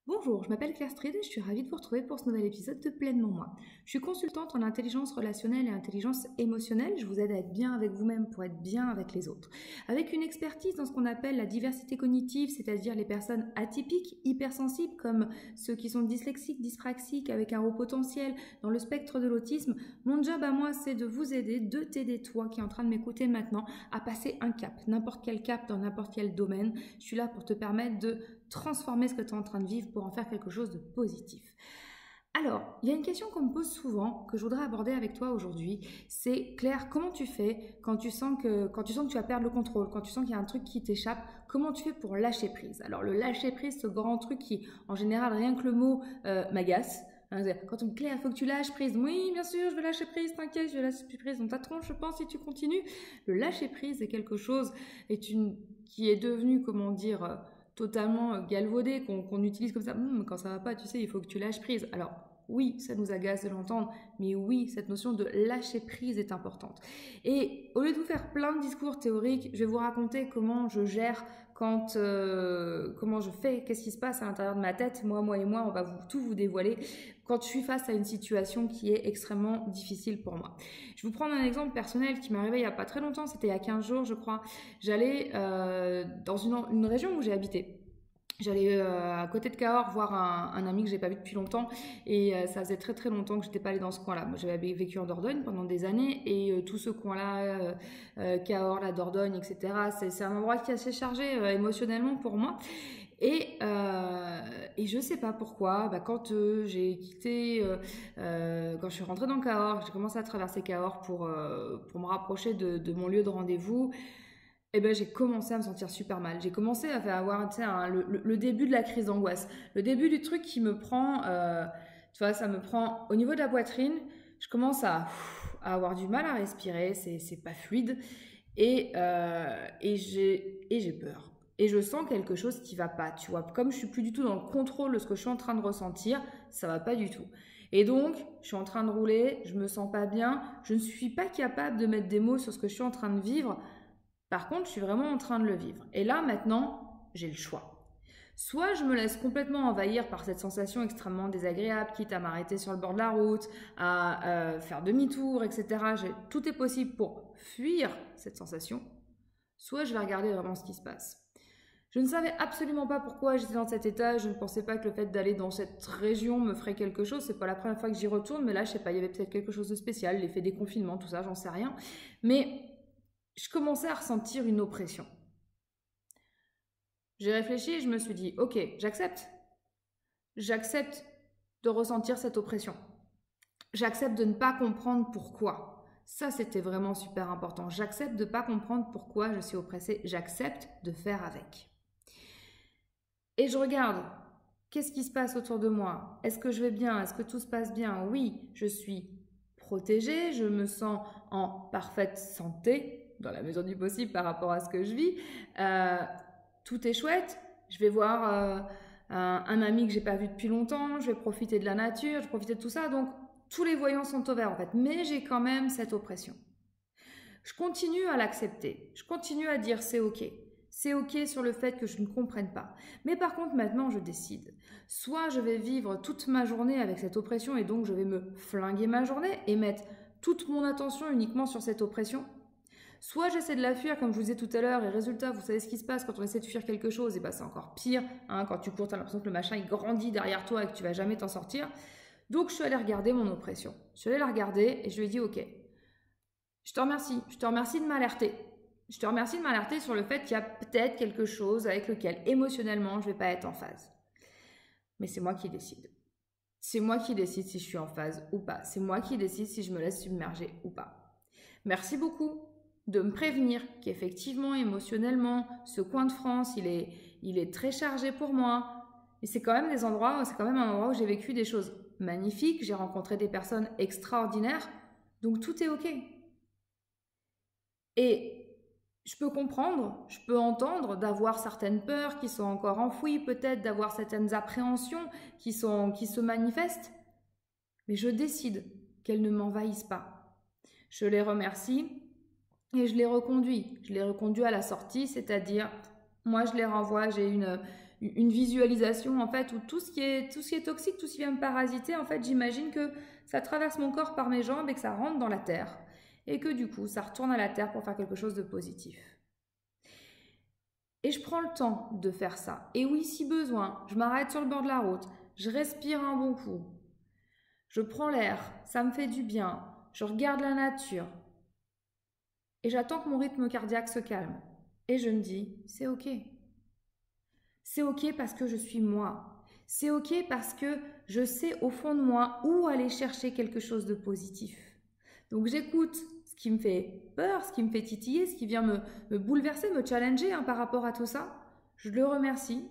Bonjour, je m'appelle Claire Stride et je suis ravie de vous retrouver pour ce nouvel épisode de Pleinement Moi. Je suis consultante en intelligence relationnelle et intelligence émotionnelle. Je vous aide à être bien avec vous-même pour être bien avec les autres. Avec une expertise dans ce qu'on appelle la diversité cognitive, c'est-à-dire les personnes atypiques, hypersensibles, comme ceux qui sont dyslexiques, dyspraxiques, avec un haut potentiel dans le spectre de l'autisme. Mon job à moi, c'est de vous aider, de t'aider toi qui es en train de m'écouter maintenant, à passer un cap, n'importe quel cap dans n'importe quel domaine. Je suis là pour te permettre de transformer ce que tu es en train de vivre pour en faire quelque chose de positif. Alors, il y a une question qu'on me pose souvent, que je voudrais aborder avec toi aujourd'hui, c'est Claire, comment tu fais quand tu sens que tu vas perdre le contrôle, quand tu sens qu'il y a un truc qui t'échappe, comment tu fais pour lâcher prise? Alors le lâcher prise, ce grand truc qui, en général, rien que le mot m'agace. Quand on me dit Claire, il faut que tu lâches prise. Oui, bien sûr, je vais lâcher prise, t'inquiète, je vais lâcher prise. On t'attend, je pense, si tu continues. Le lâcher prise est quelque chose qui est devenu, comment dire, totalement galvaudé, qu'on utilise comme ça. Quand ça va pas, tu sais, il faut que tu lâches prise. Alors, oui, ça nous agace de l'entendre, mais oui, cette notion de lâcher prise est importante. Et au lieu de vous faire plein de discours théoriques, je vais vous raconter comment je gère comment je fais, qu'est-ce qui se passe à l'intérieur de ma tête, moi et moi, on va tout vous dévoiler quand je suis face à une situation qui est extrêmement difficile pour moi. Je vais vous prendre un exemple personnel qui m'est arrivé il n'y a pas très longtemps, c'était il y a 15 jours je crois. J'allais dans une région où j'ai habité. J'allais à côté de Cahors voir un ami que j'ai pas vu depuis longtemps et ça faisait très très longtemps que j'étais pas allée dans ce coin-là. Moi, j'avais vécu en Dordogne pendant des années et tout ce coin-là, Cahors, la Dordogne, etc. C'est un endroit qui est assez chargé émotionnellement pour moi. Et je sais pas pourquoi, quand j'ai quitté, quand je suis rentrée dans Cahors, j'ai commencé à traverser Cahors pour me rapprocher de mon lieu de rendez-vous. Et ben, j'ai commencé à me sentir super mal. J'ai commencé à avoir le début de la crise d'angoisse. Le début du truc qui me prend, tu vois, ça me prend au niveau de la poitrine. Je commence à avoir du mal à respirer, c'est pas fluide. Et j'ai peur. Et je sens quelque chose qui va pas, tu vois. Comme je suis plus du tout dans le contrôle de ce que je suis en train de ressentir, ça va pas du tout. Et donc, je suis en train de rouler, je me sens pas bien, je ne suis pas capable de mettre des mots sur ce que je suis en train de vivre. Par contre, je suis vraiment en train de le vivre. Et là, maintenant, j'ai le choix. Soit je me laisse complètement envahir par cette sensation extrêmement désagréable, quitte à m'arrêter sur le bord de la route, à faire demi-tour, etc. Tout est possible pour fuir cette sensation. Soit je vais regarder vraiment ce qui se passe. Je ne savais absolument pas pourquoi j'étais dans cet état. Je ne pensais pas que le fait d'aller dans cette région me ferait quelque chose. C'est pas la première fois que j'y retourne, mais là, je sais pas, il y avait peut-être quelque chose de spécial, l'effet des confinements, tout ça, j'en sais rien. Mais je commençais à ressentir une oppression. J'ai réfléchi et je me suis dit, ok, j'accepte. J'accepte de ressentir cette oppression. J'accepte de ne pas comprendre pourquoi. Ça, c'était vraiment super important. J'accepte de ne pas comprendre pourquoi je suis oppressée. J'accepte de faire avec. Et je regarde, qu'est-ce qui se passe autour de moi? Est-ce que je vais bien? Est-ce que tout se passe bien? Oui, je suis protégée, je me sens en parfaite santé, dans la mesure du possible par rapport à ce que je vis. Tout est chouette. Je vais voir un ami que j'ai pas vu depuis longtemps, je vais profiter de la nature, je vais profiter de tout ça. Donc, tous les voyants sont au vert en fait. Mais j'ai quand même cette oppression. Je continue à l'accepter. Je continue à dire c'est ok. C'est ok sur le fait que je ne comprenne pas. Mais par contre, maintenant, je décide. Soit je vais vivre toute ma journée avec cette oppression et donc je vais me flinguer ma journée et mettre toute mon attention uniquement sur cette oppression. Soit j'essaie de la fuir comme je vous disais tout à l'heure et résultat, vous savez ce qui se passe quand on essaie de fuir quelque chose, et c'est encore pire. Quand tu cours, tu as l'impression que le machin il grandit derrière toi et que tu vas jamais t'en sortir. Donc je suis allée regarder mon oppression. Je suis allée la regarder et je lui ai dit ok, je te remercie de m'alerter. Je te remercie de m'alerter sur le fait qu'il y a peut-être quelque chose avec lequel émotionnellement je ne vais pas être en phase. Mais c'est moi qui décide. C'est moi qui décide si je suis en phase ou pas. C'est moi qui décide si je me laisse submerger ou pas. Merci beaucoup de me prévenir qu'effectivement, émotionnellement, ce coin de France, il est très chargé pour moi. Et c'est quand même un endroit où j'ai vécu des choses magnifiques. J'ai rencontré des personnes extraordinaires. Donc tout est ok. Et je peux comprendre, je peux entendre d'avoir certaines peurs qui sont encore enfouies, peut-être d'avoir certaines appréhensions qui se manifestent, mais je décide qu'elles ne m'envahissent pas. Je les remercie et je les reconduis. Je les reconduis à la sortie, c'est-à-dire, moi je les renvoie, j'ai une visualisation en fait où tout ce qui est toxique, tout ce qui vient me parasiter, en fait j'imagine que ça traverse mon corps par mes jambes et que ça rentre dans la terre et que du coup ça retourne à la terre pour faire quelque chose de positif. Et je prends le temps de faire ça. Et oui, si besoin, je m'arrête sur le bord de la route, je respire un bon coup, je prends l'air, ça me fait du bien, je regarde la nature et j'attends que mon rythme cardiaque se calme. Et je me dis, c'est ok. C'est ok parce que je suis moi. C'est ok parce que je sais au fond de moi où aller chercher quelque chose de positif. Donc j'écoute ce qui me fait peur, ce qui me fait titiller, ce qui vient me bouleverser, me challenger par rapport à tout ça. Je le remercie.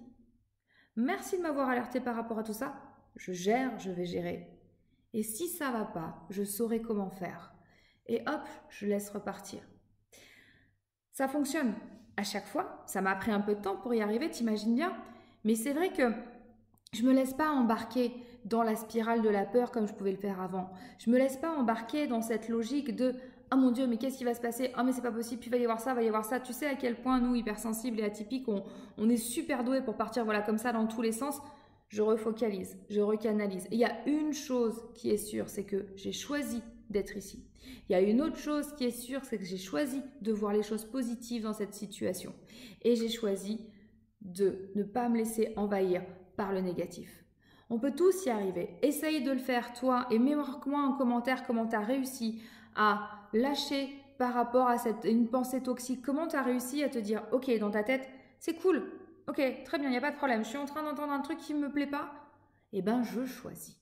Merci de m'avoir alerté par rapport à tout ça. Je gère, je vais gérer. Et si ça va pas, je saurai comment faire. Et hop, je laisse repartir. Ça fonctionne à chaque fois. Ça m'a pris un peu de temps pour y arriver, t'imagines bien. Mais c'est vrai que je ne me laisse pas embarquer dans la spirale de la peur comme je pouvais le faire avant. Je ne me laisse pas embarquer dans cette logique de « Ah mon Dieu, mais qu'est-ce qui va se passer? Ah mais c'est pas possible, puis il va y avoir ça, il va y avoir ça. » Tu sais à quel point nous, hypersensibles et atypiques, on est super doués pour partir voilà, comme ça dans tous les sens. Je refocalise, je recanalise. Et il y a une chose qui est sûre, c'est que j'ai choisi d'être ici. Il y a une autre chose qui est sûre, c'est que j'ai choisi de voir les choses positives dans cette situation. Et j'ai choisi de ne pas me laisser envahir par le négatif. On peut tous y arriver. Essaye de le faire toi et mets-moi en commentaire comment tu as réussi à lâcher par rapport à une pensée toxique. Comment tu as réussi à te dire « Ok, dans ta tête, c'est cool. Ok, très bien, il n'y a pas de problème. Je suis en train d'entendre un truc qui ne me plaît pas. » Eh bien, je choisis.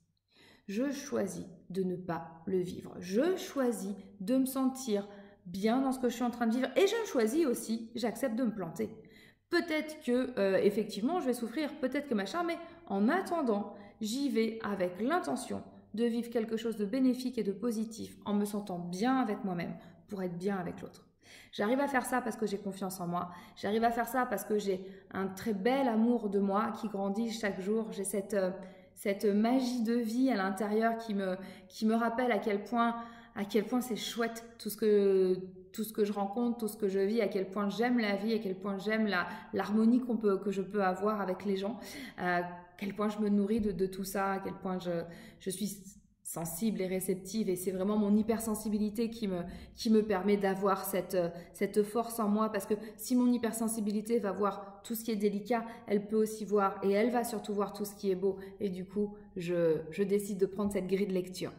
Je choisis de ne pas le vivre. Je choisis de me sentir bien dans ce que je suis en train de vivre. Et je choisis aussi, j'accepte de me planter. Peut-être que, effectivement, je vais souffrir, peut-être que machin, mais en attendant, j'y vais avec l'intention de vivre quelque chose de bénéfique et de positif en me sentant bien avec moi-même pour être bien avec l'autre. J'arrive à faire ça parce que j'ai confiance en moi. J'arrive à faire ça parce que j'ai un très bel amour de moi qui grandit chaque jour. J'ai cette magie de vie à l'intérieur qui me rappelle à quel point c'est chouette tout ce que je rencontre, tout ce que je vis, à quel point j'aime la vie, à quel point j'aime l'harmonie que je peux avoir avec les gens, à quel point je me nourris de tout ça, à quel point je suis sensible et réceptive, et c'est vraiment mon hypersensibilité qui me permet d'avoir cette force en moi, parce que si mon hypersensibilité va voir tout ce qui est délicat, elle peut aussi voir, et elle va surtout voir tout ce qui est beau, et du coup je décide de prendre cette grille de lecture.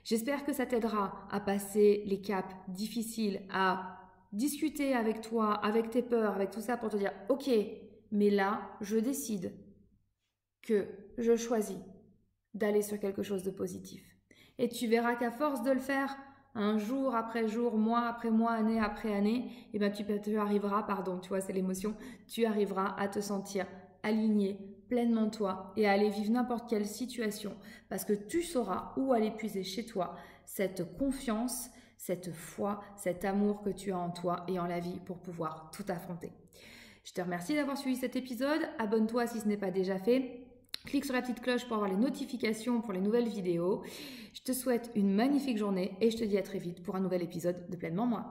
J'espère que ça t'aidera à passer les caps difficiles, à discuter avec toi, avec tes peurs, avec tout ça pour te dire « Ok, mais là, je décide que je choisis d'aller sur quelque chose de positif. » Et tu verras qu'à force de le faire, un jour après jour, mois après mois, année après année, eh ben tu arriveras, pardon, tu vois, c'est l'émotion, tu arriveras à te sentir aligné, pleinement toi, et à aller vivre n'importe quelle situation, parce que tu sauras où aller puiser chez toi cette confiance, cette foi, cet amour que tu as en toi et en la vie pour pouvoir tout affronter. Je te remercie d'avoir suivi cet épisode. Abonne-toi si ce n'est pas déjà fait. Clique sur la petite cloche pour avoir les notifications pour les nouvelles vidéos. Je te souhaite une magnifique journée et je te dis à très vite pour un nouvel épisode de Pleinement Moi.